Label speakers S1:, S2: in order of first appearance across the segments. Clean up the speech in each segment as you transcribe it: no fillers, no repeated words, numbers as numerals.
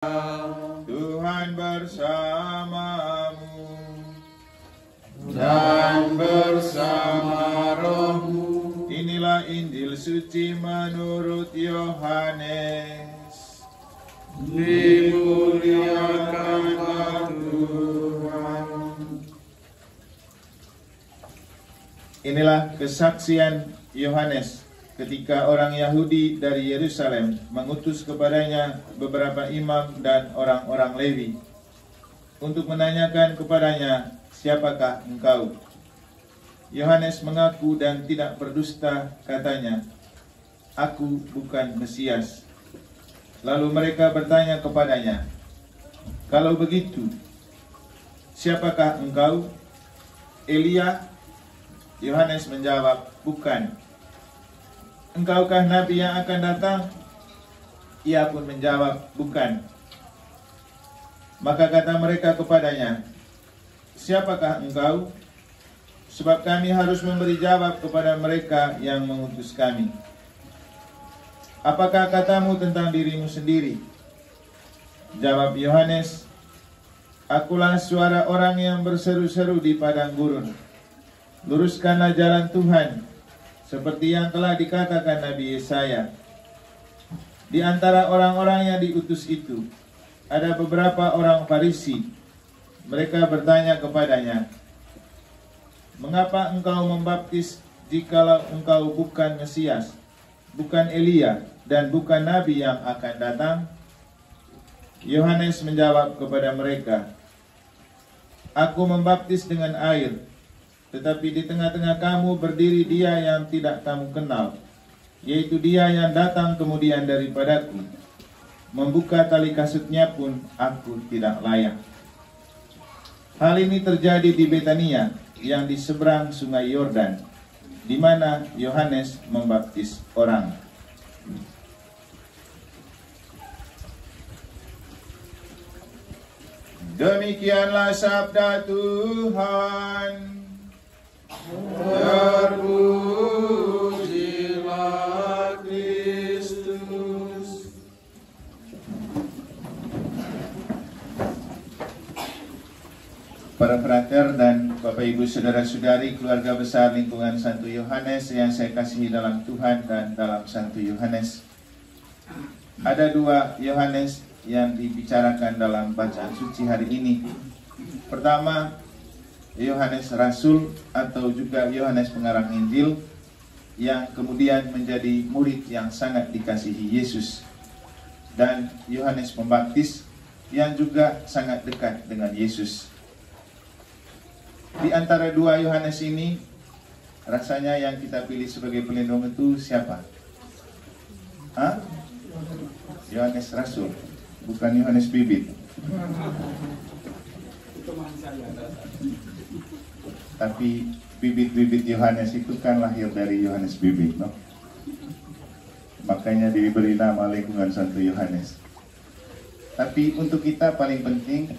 S1: Tuhan bersamamu dan bersama rohmu. Inilah Injil suci menurut Yohanes. Dimuliakanlah Tuhan. Inilah kesaksian Yohanes ketika orang Yahudi dari Yerusalem mengutus kepadanya beberapa imam dan orang-orang Lewi untuk menanyakan kepadanya, "Siapakah engkau?" Yohanes mengaku dan tidak berdusta, katanya, "Aku bukan Mesias." Lalu mereka bertanya kepadanya, "Kalau begitu, siapakah engkau?" "Elia." Yohanes menjawab, "Bukan." "Engkaukah nabi yang akan datang?" Ia pun menjawab, "Bukan." Maka kata mereka kepadanya, "Siapakah engkau? Sebab kami harus memberi jawab kepada mereka yang mengutus kami. Apakah katamu tentang dirimu sendiri?" Jawab Yohanes, "Akulah suara orang yang berseru-seru di padang gurun. Luruskanlah jalan Tuhan, seperti yang telah dikatakan Nabi Yesaya." Di antara orang-orang yang diutus itu, ada beberapa orang Farisi. Mereka bertanya kepadanya, "Mengapa engkau membaptis jikalau engkau bukan Mesias, bukan Elia, dan bukan Nabi yang akan datang?" Yohanes menjawab kepada mereka, "Aku membaptis dengan air, tetapi di tengah-tengah kamu berdiri Dia yang tidak kamu kenal, yaitu Dia yang datang kemudian daripadaku. Membuka tali kasutnya pun aku tidak layak." Hal ini terjadi di Betania yang di seberang sungai Yordan, di mana Yohanes membaptis orang. Demikianlah sabda Tuhan. Terpujilah Kristus. Para frater dan Bapak Ibu saudara-saudari keluarga besar lingkungan Santo Yohanes yang saya kasihi dalam Tuhan dan dalam Santo Yohanes, ada dua Yohanes yang dibicarakan dalam bacaan suci hari ini. Pertama, Yohanes Rasul atau juga Yohanes pengarang Injil yang kemudian menjadi murid yang sangat dikasihi Yesus, dan Yohanes Pembaptis yang juga sangat dekat dengan Yesus. Di antara dua Yohanes ini, rasanya yang kita pilih sebagai pelindung itu siapa? Yohanes Rasul, bukan Yohanes Bibit. Tapi bibit-bibit Yohanes itu kan lahir dari Yohanes Bibit, no? Makanya diberi nama lingkungan Santo Yohanes. Tapi untuk kita paling penting,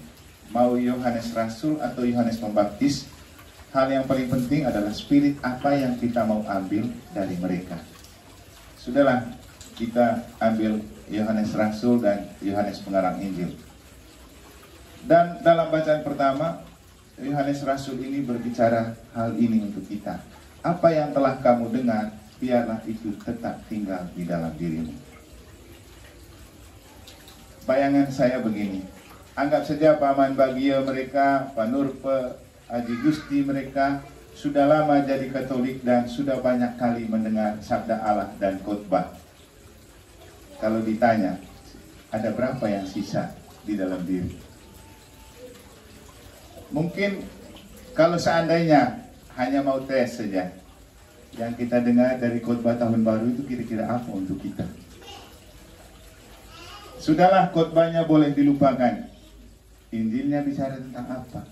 S1: mau Yohanes Rasul atau Yohanes Pembaptis, hal yang paling penting adalah spirit apa yang kita mau ambil dari mereka. Sudahlah, kita ambil Yohanes Rasul dan Yohanes pengarang Injil. Dan dalam bacaan pertama, Yohanes Rasul ini berbicara hal ini untuk kita. Apa yang telah kamu dengar, biarlah itu tetap tinggal di dalam dirimu. Bayangan saya begini, anggap saja Paman Bagio mereka, Panurpe, Haji Gusti mereka sudah lama jadi Katolik dan sudah banyak kali mendengar sabda Allah dan khotbah. Kalau ditanya, ada berapa yang sisa di dalam diri? Mungkin kalau seandainya hanya mau tes saja, yang kita dengar dari khotbah tahun baru itu kira-kira apa untuk kita? Sudahlah, khotbahnya boleh dilupakan. Injilnya bicara tentang apa?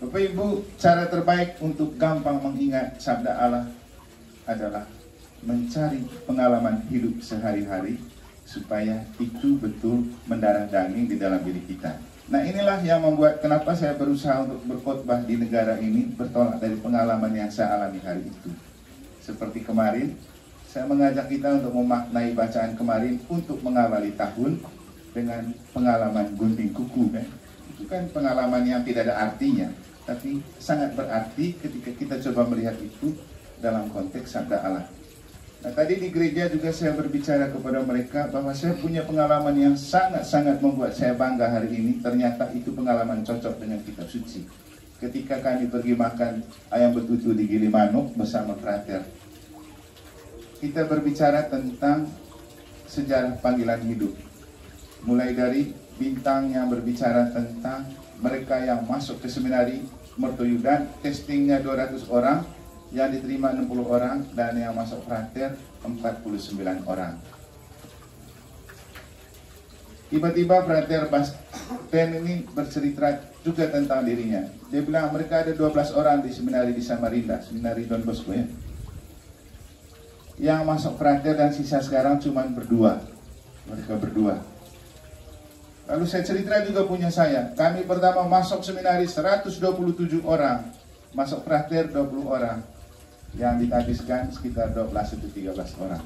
S1: Bapak Ibu, cara terbaik untuk gampang mengingat sabda Allah adalah mencari pengalaman hidup sehari-hari supaya itu betul mendarah daging di dalam diri kita. Nah, inilah yang membuat kenapa saya berusaha untuk berkhotbah di negara ini bertolak dari pengalaman yang saya alami hari itu. Seperti kemarin,
S2: saya mengajak kita untuk memaknai bacaan kemarin untuk mengawali tahun dengan pengalaman gunting kuku kan. Itu kan pengalaman yang tidak ada artinya, tapi sangat berarti ketika kita coba melihat itu dalam konteks sabda Allah. Nah, tadi di gereja juga saya berbicara kepada mereka bahwa saya punya pengalaman yang sangat-sangat membuat saya bangga hari ini. Ternyata itu pengalaman cocok dengan kitab suci. Ketika kami pergi makan ayam betutu di Gilimanuk bersama frater, kita berbicara tentang sejarah panggilan hidup. Mulai dari bintang yang berbicara tentang mereka yang masuk ke seminari Mertoyudan, testingnya 200 orang, yang diterima 60 orang, dan yang masuk frater 49 orang. Tiba-tiba frater Basten ini bercerita juga tentang dirinya. Dia bilang mereka ada 12 orang di seminari di Samarinda, seminari Don Bosco ya. Yang masuk frater dan sisa sekarang cuma berdua. Mereka berdua. Lalu saya cerita juga punya saya. Kami pertama masuk seminari 127 orang. Masuk frater 20 orang. Yang dihabiskan sekitar 12-13 orang.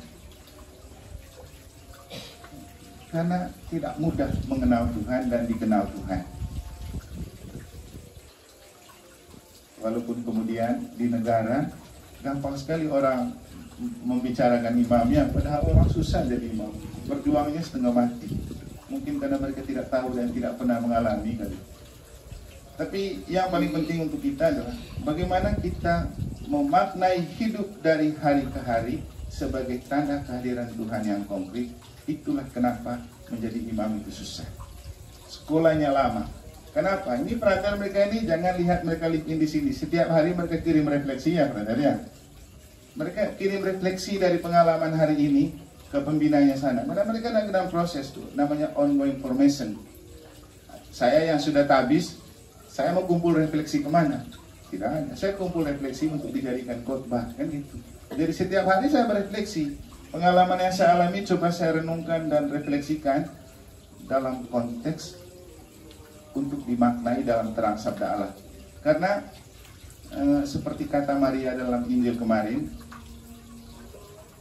S2: Karena tidak mudah mengenal Tuhan dan dikenal Tuhan. Walaupun kemudian di negara gampang sekali orang membicarakan imamnya, padahal orang susah jadi imam, berjuangnya setengah mati. Mungkin karena mereka tidak tahu dan tidak pernah mengalami kali. Tapi yang paling penting untuk kita adalah bagaimana kita memaknai hidup dari hari ke hari sebagai tanda kehadiran Tuhan yang konkret. Itulah kenapa menjadi imam itu susah. Sekolahnya lama. Kenapa? Ini frater mereka ini jangan lihat mereka live in di sini. Setiap hari mereka kirim refleksi ya frater ya. Mereka kirim refleksi dari pengalaman hari ini ke pembinanya sana. Karena mereka dalam proses tuh, namanya ongoing formation. Saya yang sudah tabis, saya mau kumpul refleksi kemana? Tidak ada. Saya kumpul refleksi untuk dijadikan khotbah, kan gitu. Jadi setiap hari saya berefleksi. Pengalaman yang saya alami coba saya renungkan dan refleksikan dalam konteks untuk dimaknai dalam terang sabda Allah. Karena seperti kata Maria dalam Injil kemarin,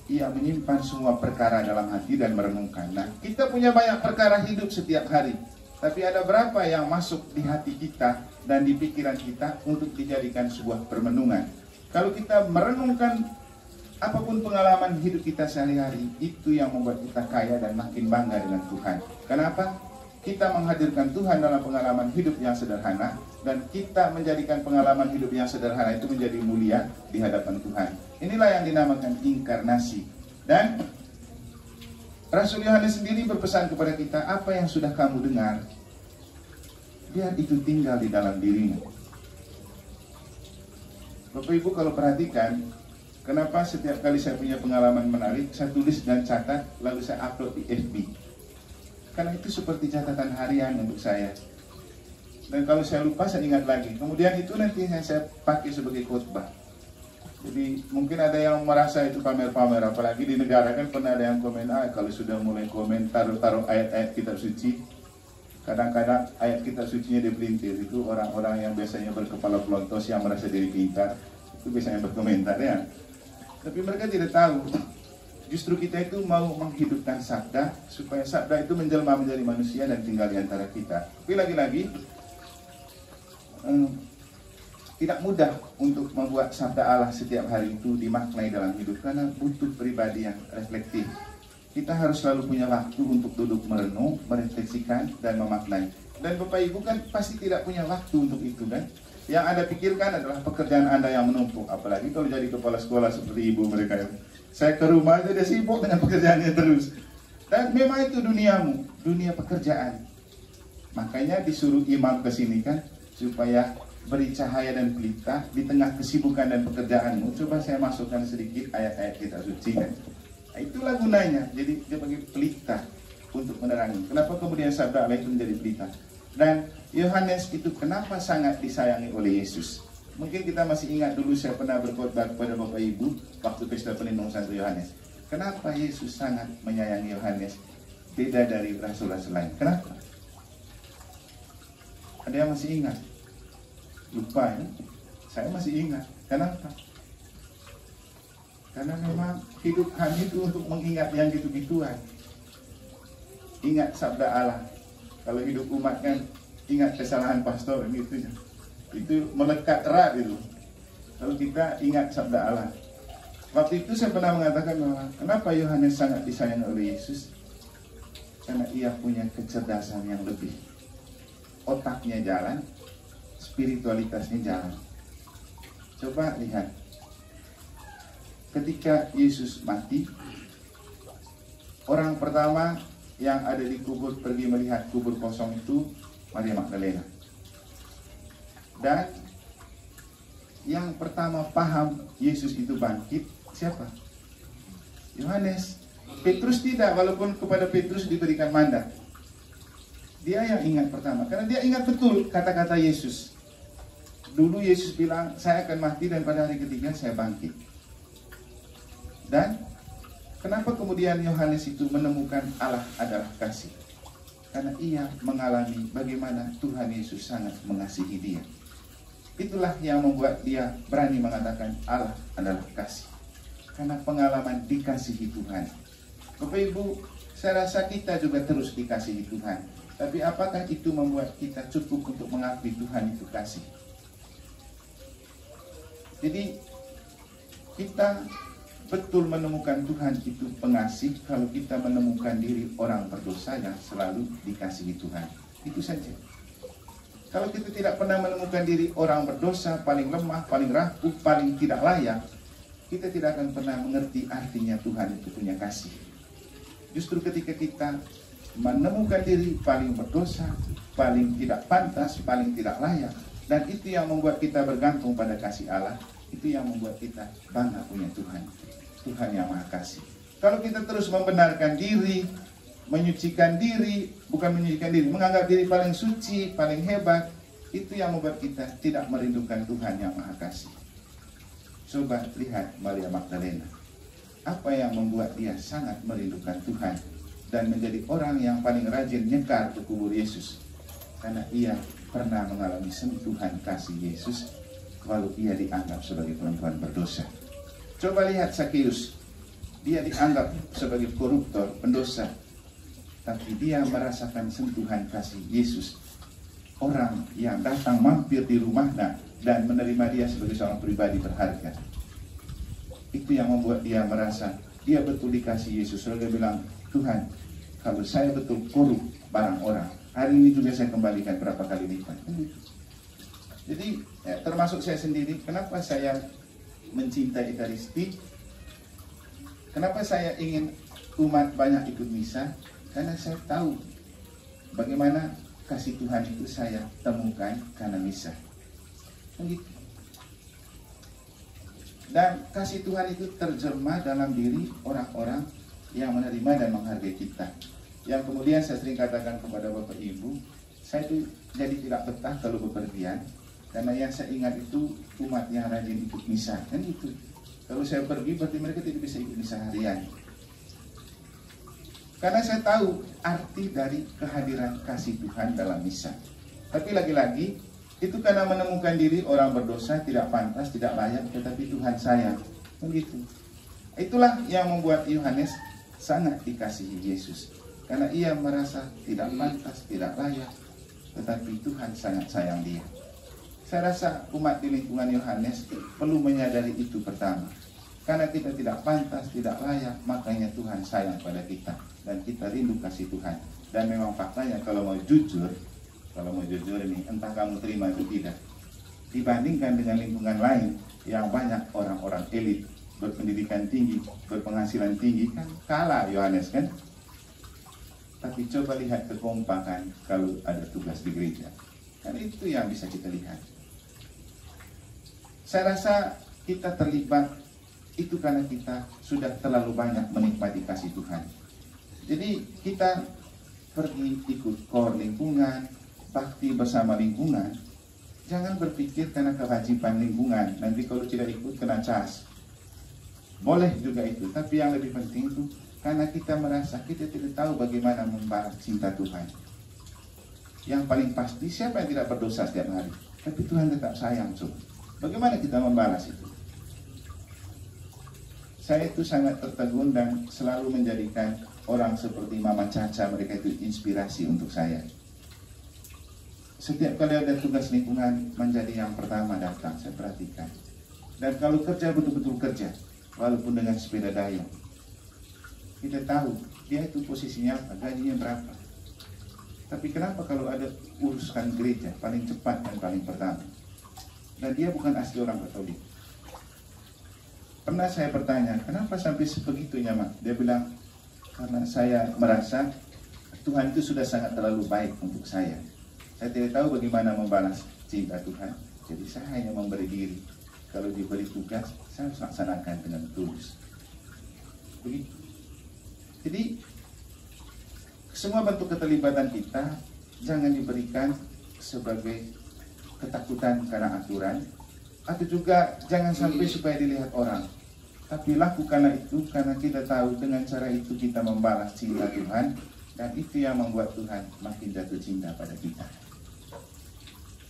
S2: ia menyimpan semua perkara dalam hati dan merenungkan. Nah, kita punya banyak perkara hidup setiap hari, tapi ada berapa yang masuk di hati kita dan di pikiran kita untuk dijadikan sebuah permenungan. Kalau kita merenungkan apapun pengalaman hidup kita sehari-hari, itu yang membuat kita kaya dan makin bangga dengan Tuhan. Kenapa? Kita menghadirkan Tuhan dalam pengalaman hidup yang sederhana, dan kita menjadikan pengalaman hidup yang sederhana itu menjadi mulia di hadapan Tuhan. Inilah yang dinamakan inkarnasi. Dan Rasul Yohanes sendiri berpesan kepada kita, apa yang sudah kamu dengar, biar itu tinggal di dalam dirimu. Bapak Ibu kalau perhatikan, kenapa setiap kali saya punya pengalaman menarik, saya tulis dan catat, lalu saya upload di FB. Karena itu seperti catatan harian untuk saya. Dan kalau saya lupa, saya ingat lagi. Kemudian itu nanti yang saya pakai sebagai khotbah. Jadi mungkin ada yang merasa itu pamer-pamer. Apalagi di negara kan pernah ada yang komen, kalau sudah mulai komen, taruh-taruh ayat-ayat kitab suci. Kadang-kadang ayat kitab sucinya dipelintir. Itu orang-orang yang biasanya berkepala pelontos yang merasa diri pintar. Itu biasanya berkomentar ya. Tapi mereka tidak tahu. Justru kita itu mau menghidupkan sabda, supaya sabda itu menjelma menjadi manusia dan tinggal di antara kita. Tapi lagi-lagi, tidak mudah untuk membuat sabda Allah setiap hari itu dimaknai dalam hidup, karena butuh pribadi yang reflektif. Kita harus selalu punya waktu untuk duduk merenung, merefleksikan, dan memaknai. Dan Bapak Ibu kan pasti tidak punya waktu untuk itu kan. Yang Anda pikirkan adalah pekerjaan Anda yang menumpuk. Apalagi kalau jadi kepala sekolah seperti ibu mereka. Saya ke rumah aja dia sibuk dengan pekerjaannya terus. Dan memang itu duniamu, dunia pekerjaan. Makanya disuruh imam ke sini kan, supaya beri cahaya dan pelita di tengah kesibukan dan pekerjaanmu. Coba saya masukkan sedikit ayat-ayat kitab suci kan. Nah, itulah gunanya. Jadi dia bagi pelita untuk menerangi. Kenapa kemudian sabda Allah itu menjadi pelita? Dan Yohanes itu kenapa sangat disayangi oleh Yesus? Mungkin kita masih ingat dulu saya pernah berkhotbah kepada Bapak Ibu waktu pesta pelindung Santo Yohanes. Kenapa Yesus sangat menyayangi Yohanes? Beda dari rasul-rasul lain. Kenapa? Ada yang masih ingat? Lupa ya? Saya masih ingat. Kenapa? Karena memang hidup kami itu untuk mengingat yang gitu-gituan. Ingat sabda Allah. Kalau hidup umat kan ingat kesalahan pastor gitu ya. Itu melekat erat itu. Kalau kita ingat sabda Allah. Waktu itu saya pernah mengatakan bahwa kenapa Yohanes sangat disayang oleh Yesus? Karena ia punya kecerdasan yang lebih. Otaknya jalan, spiritualitasnya jalan. Coba lihat. Ketika Yesus mati, orang pertama yang ada di kubur pergi melihat kubur kosong itu Maria Magdalena. Dan yang pertama paham Yesus itu bangkit siapa? Yohanes. Petrus tidak, walaupun kepada Petrus diberikan mandat. Dia yang ingat pertama, karena dia ingat betul kata-kata Yesus. Dulu Yesus bilang, saya akan mati dan pada hari ketiga saya bangkit. Dan kenapa kemudian Yohanes itu menemukan Allah adalah kasih? Karena ia mengalami bagaimana Tuhan Yesus sangat mengasihi dia. Itulah yang membuat dia berani mengatakan Allah adalah kasih. Karena pengalaman dikasihi Tuhan. Bapak Ibu, saya rasa kita juga terus dikasihi Tuhan. Tapi apakah itu membuat kita cukup untuk mengakui Tuhan itu kasih? Jadi kita betul menemukan Tuhan itu pengasih kalau kita menemukan diri orang berdosa yang selalu dikasihi Tuhan. Itu saja. Kalau kita tidak pernah menemukan diri orang berdosa, paling lemah, paling rapuh, paling tidak layak, kita tidak akan pernah mengerti artinya Tuhan itu punya kasih. Justru ketika kita menemukan diri paling berdosa, paling tidak pantas, paling tidak layak, dan itu yang membuat kita bergantung pada kasih Allah, itu yang membuat kita bangga punya Tuhan. Tuhan yang Maha Kasih. Kalau kita terus membenarkan diri, menyucikan diri, bukan menyucikan diri, menganggap diri paling suci, paling hebat, itu yang membuat kita tidak merindukan Tuhan yang Maha Kasih. Coba lihat Maria Magdalena. Apa yang membuat dia sangat merindukan Tuhan dan menjadi orang yang paling rajin nyekar ke kubur Yesus? Karena ia pernah mengalami sentuhan kasih Yesus walau ia dianggap sebagai perempuan berdosa. Coba lihat Sakeus. Dia dianggap sebagai koruptor, pendosa. Tapi dia merasakan sentuhan kasih Yesus. Orang yang datang mampir di rumahnya dan menerima dia sebagai seorang pribadi berharga. Itu yang membuat dia merasa dia betul dikasih Yesus. Lalu dia bilang, Tuhan, kalau saya betul korup barang orang, hari ini juga saya kembalikan berapa kali lipat. Jadi termasuk saya sendiri, kenapa saya mencintai Ekaristi? Kenapa saya ingin umat banyak ikut misa? Karena saya tahu bagaimana kasih Tuhan itu saya temukan karena misa. Begitu. Dan kasih Tuhan itu terjemah dalam diri orang-orang yang menerima dan menghargai kita. Yang kemudian saya sering katakan kepada Bapak Ibu, saya itu jadi tidak betah kalau bepergian. Karena yang saya ingat itu umat yang rajin ikut misa. Kan itu. Kalau saya pergi berarti mereka tidak bisa ikut misa harian. Karena saya tahu arti dari kehadiran kasih Tuhan dalam misa. Tapi lagi-lagi, itu karena menemukan diri orang berdosa, tidak pantas, tidak layak, tetapi Tuhan sayang. Begitu. Itulah yang membuat Yohanes sangat dikasihi Yesus. Karena ia merasa tidak pantas, tidak layak, tetapi Tuhan sangat sayang dia. Saya rasa umat di lingkungan Yohanes perlu menyadari itu pertama. Karena kita tidak pantas, tidak layak, makanya Tuhan sayang pada kita. Dan kita rindu kasih Tuhan. Dan memang faktanya kalau mau jujur ini, entah kamu terima atau tidak, dibandingkan dengan lingkungan lain yang banyak orang-orang elit, berpendidikan tinggi, berpenghasilan tinggi, kan kalah Yohanes kan? Tapi coba lihat kekompakan kalau ada tugas di gereja. Kan itu yang bisa kita lihat. Saya rasa kita terlibat itu karena kita sudah terlalu banyak menikmati kasih Tuhan. Jadi kita pergi ikut kor lingkungan, bakti bersama lingkungan. Jangan berpikir karena kewajiban lingkungan, nanti kalau tidak ikut kena cas. Boleh juga itu, tapi yang lebih penting itu karena kita merasa kita tidak tahu bagaimana membalas cinta Tuhan. Yang paling pasti siapa yang tidak berdosa setiap hari, tapi Tuhan tetap sayang. Bagaimana kita membalas itu? Saya itu sangat tertegun dan selalu menjadikan orang seperti Mama Caca, mereka itu inspirasi untuk saya. Setiap kali ada tugas lingkungan, menjadi yang pertama datang, saya perhatikan. Dan kalau kerja, betul-betul kerja, walaupun dengan sepeda dayung. Kita tahu, dia itu posisinya apa, gajinya berapa. Tapi kenapa kalau ada uruskan gereja, paling cepat dan paling pertama. Dan dia bukan asli orang Katolik. Pernah saya bertanya, kenapa sampai sebegitunya, Mak? Dia bilang, karena saya merasa Tuhan itu sudah sangat terlalu baik untuk saya. Saya tidak tahu bagaimana membalas cinta Tuhan. Jadi saya hanya memberi diri. Kalau diberi tugas, saya harus laksanakan dengan tulus. Begitu. Jadi, semua bentuk keterlibatan kita jangan diberikan sebagai ketakutan karena aturan, atau juga jangan sampai supaya dilihat orang. Tapi lakukanlah itu karena kita tahu dengan cara itu kita membalas cinta Tuhan, dan itu yang membuat Tuhan makin jatuh cinta pada kita.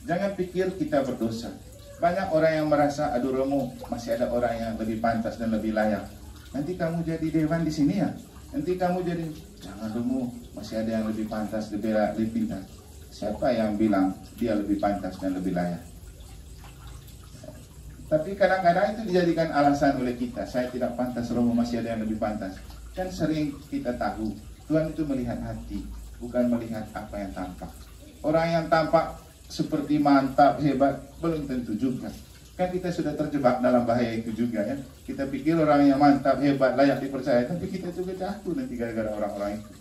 S2: Jangan pikir kita berdosa. Banyak orang yang merasa, aduh Romo, masih ada orang yang lebih pantas dan lebih layak. Nanti kamu jadi dewan di sini ya. Nanti kamu jadi, jangan Romo, masih ada yang lebih pantas, lebih pintar. Siapa yang bilang dia lebih pantas dan lebih layak? Tapi kadang-kadang itu dijadikan alasan oleh kita. Saya tidak pantas, Romo masih ada yang lebih pantas. Kan sering kita tahu, Tuhan itu melihat hati, bukan melihat apa yang tampak. Orang yang tampak seperti mantap, hebat, belum tentu juga. Kan kita sudah terjebak dalam bahaya itu juga ya. Kita pikir orang yang mantap, hebat, layak dipercaya, tapi kita juga jatuh nanti gara-gara orang-orang itu.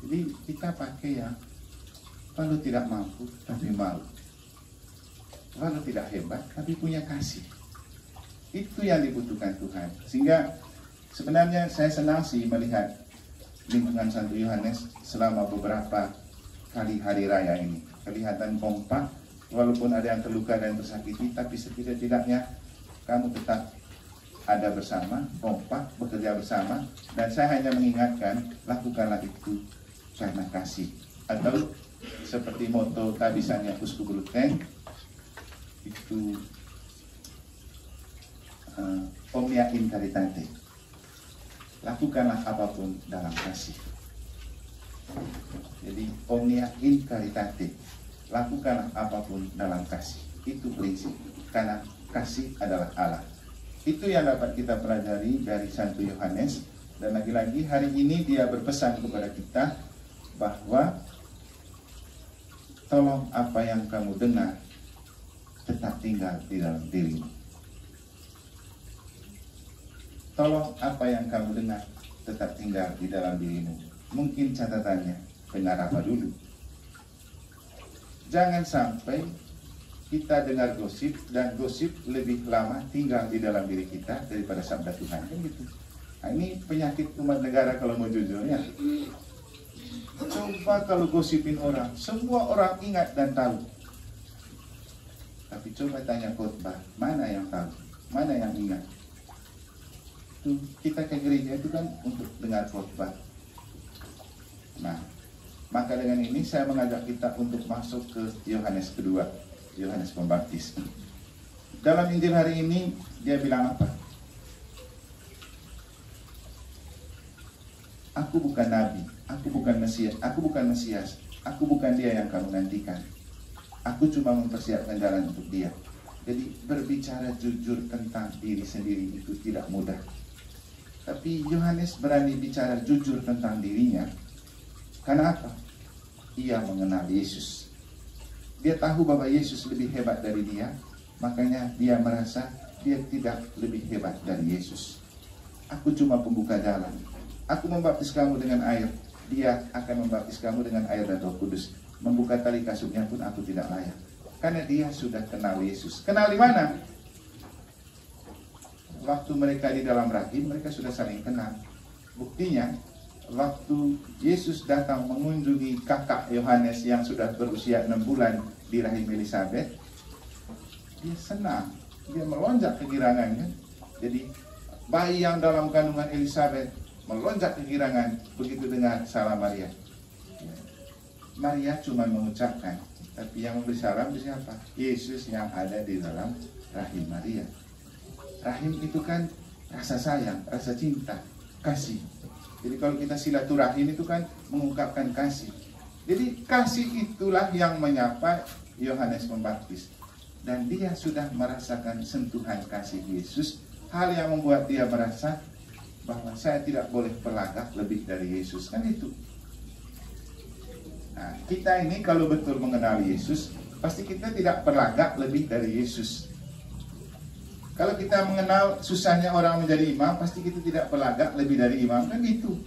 S2: Jadi kita pakai ya, kalau tidak mampu, tapi mau. Kalau tidak hebat, tapi punya kasih. Itu yang dibutuhkan Tuhan. Sehingga sebenarnya saya senang sih melihat lingkungan Santo Yohanes selama beberapa kali hari raya ini. Kelihatan kompak, walaupun ada yang terluka dan tersakiti, tapi setidak-tidaknya kamu tetap ada bersama, kompak, bekerja bersama. Dan saya hanya mengingatkan, lakukanlah itu karena kasih. Atau seperti moto tabisannya Uskup Bruteng, itu omnia in caritate, lakukanlah apapun dalam kasih. Jadi omnia in caritate, lakukanlah apapun dalam kasih. Itu prinsip, karena kasih adalah Allah. Itu yang dapat kita pelajari dari Santo Yohanes. Dan lagi-lagi hari ini dia berpesan kepada kita bahwa tolong apa yang kamu dengar tetap tinggal di dalam dirimu. Tolong apa yang kamu dengar tetap tinggal di dalam dirimu. Mungkin catatannya, dengar apa dulu. Jangan sampai kita dengar gosip, dan gosip lebih lama tinggal di dalam diri kita daripada sabda Tuhan. Kan gitu. Nah, ini penyakit umat negara kalau mau jujur ya. Coba kalau gosipin orang, semua orang ingat dan tahu. Tapi coba tanya khotbah, mana yang tahu, mana yang ingat? Tuh, kita ke gereja itu kan untuk dengar khotbah. Nah, maka dengan ini saya mengajak kita untuk masuk ke Yohanes kedua, Yohanes Pembaptis. Dalam Injil hari ini dia bilang apa? Aku bukan nabi, aku bukan Mesias, aku bukan dia yang kamu nantikan. Aku cuma mempersiapkan jalan untuk dia. Jadi berbicara jujur tentang diri sendiri itu tidak mudah. Tapi Yohanes berani bicara jujur tentang dirinya. Karena apa? Ia mengenal Yesus. Dia tahu bahwa Yesus lebih hebat dari dia. Makanya dia merasa dia tidak lebih hebat dari Yesus. Aku cuma pembuka jalan. Aku membaptis kamu dengan air. Dia akan membaptis kamu dengan air dan Roh Kudus. Membuka tali kasutnya pun aku tidak layak. Karena dia sudah kenal Yesus. Kenal di mana? Waktu mereka di dalam rahim, mereka sudah saling kenal. Buktinya, waktu Yesus datang mengunjungi kakak Yohanes yang sudah berusia 6 bulan di rahim Elisabeth, dia senang. Dia melonjak kegirangannya. Jadi, bayi yang dalam kandungan Elisabeth melonjak kegirangan begitu dengar salam Maria. Maria cuma mengucapkan, tapi yang memberi salam itu siapa? Yesus yang ada di dalam rahim Maria. Rahim itu kan rasa sayang, rasa cinta, kasih. Jadi kalau kita silaturahim itu kan mengungkapkan kasih. Jadi kasih itulah yang menyapa Yohanes Pembaptis. Dan dia sudah merasakan sentuhan kasih Yesus. Hal yang membuat dia merasa bahwa saya tidak boleh berlagak lebih dari Yesus. Kan itu. Nah, kita ini kalau betul mengenal Yesus, pasti kita tidak berlagak lebih dari Yesus. Kalau kita mengenal susahnya orang menjadi imam, pasti kita tidak berlagak lebih dari imam. Kan gitu.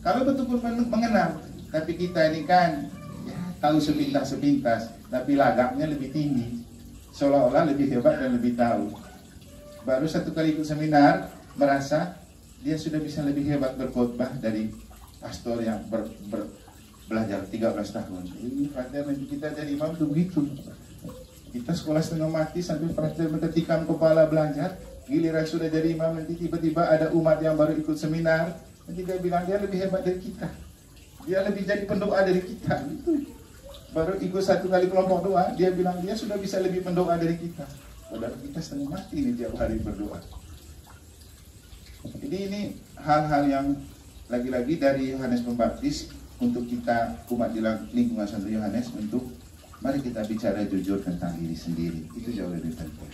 S2: Kalau betul-betul mengenal, tapi kita ini kan ya, tahu sepintas-sepintas, tapi lagaknya lebih tinggi, seolah-olah lebih hebat dan lebih tahu. Baru satu kali ikut seminar, merasa dia sudah bisa lebih hebat berkhotbah dari pastor yang belajar 13 tahun. Ini perhatian kita jadi imam itu begitu. Kita sekolah setengah mati sambil perhatian mengetikam kepala belajar. Giliran sudah jadi imam, nanti tiba-tiba ada umat yang baru ikut seminar, nanti dia bilang dia lebih hebat dari kita, dia lebih jadi pendoa dari kita. Gitu. Baru ikut satu kali kelompok doa, dia bilang dia sudah bisa lebih mendoa dari kita. Padahal kita setengah mati ini tiap hari berdoa. Jadi ini hal-hal yang lagi-lagi dari Yohanes Pembaptis untuk kita umat di lingkungan Santo Yohanes, untuk mari kita bicara jujur tentang diri sendiri. Itu jauh lebih penting.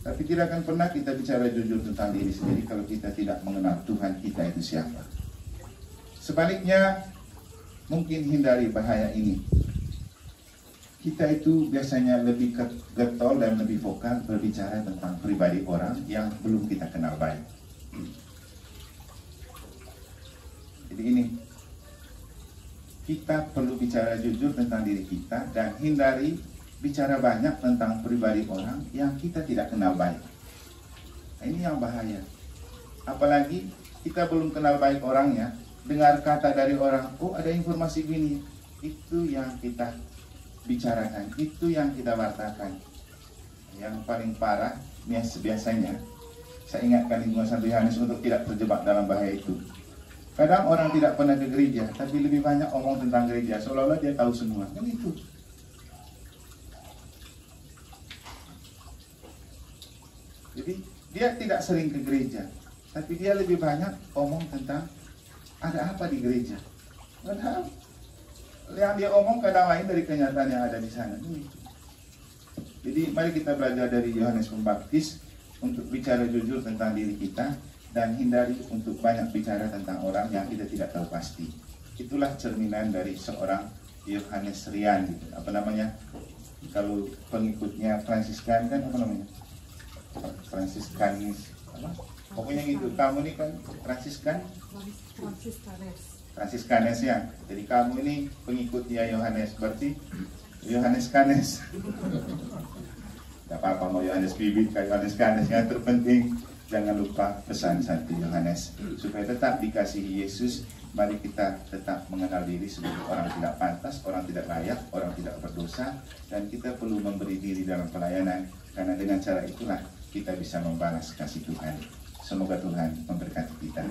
S2: Tapi tidak akan pernah kita bicara jujur tentang diri sendiri kalau kita tidak mengenal Tuhan kita itu siapa. Sebaliknya, mungkin hindari bahaya ini. Kita itu biasanya lebih getol dan lebih vokal berbicara tentang pribadi orang yang belum kita kenal baik. Jadi ini, kita perlu bicara jujur tentang diri kita dan hindari bicara banyak tentang pribadi orang yang kita tidak kenal baik. Nah, ini yang bahaya. Apalagi kita belum kenal baik orangnya, dengar kata dari orang, oh ada informasi gini, itu yang kita bicarakan, itu yang kita wartakan. Yang paling parah, biasanya saya ingatkan lingkungan Santo Yohanes untuk tidak terjebak dalam bahaya itu. Kadang orang tidak pernah ke gereja, tapi lebih banyak omong tentang gereja, seolah-olah dia tahu semua. Kan itu. Jadi dia tidak sering ke gereja, tapi dia lebih banyak omong tentang ada apa di gereja. Padahal yang dia omong kadang lain dari kenyataan yang ada di sana. Jadi mari kita belajar dari Yohanes Pembaptis untuk bicara jujur tentang diri kita dan hindari untuk banyak bicara tentang orang yang kita tidak tahu pasti. Itulah cerminan dari seorang Yohanes Rian, gitu. Apa namanya? Kalau pengikutnya Fransiskan kan apa namanya? Fransiskanis. Pokoknya gitu. Kamu ini kan Fransiskan? Fransiskanes ya. Jadi kamu ini pengikutnya Yohanes, berarti Yohanes Kanes. Tidak apa-apa mau Yohanes Bibit kayak Yohanes Kanes. Yang terpenting jangan lupa pesan Santo Yohanes supaya tetap dikasihi Yesus. Mari kita tetap mengenal diri sebagai orang tidak pantas, orang tidak layak, orang tidak berdosa, dan kita perlu memberi diri dalam pelayanan, karena dengan cara itulah kita bisa membalas kasih Tuhan. Semoga Tuhan memberkati kita.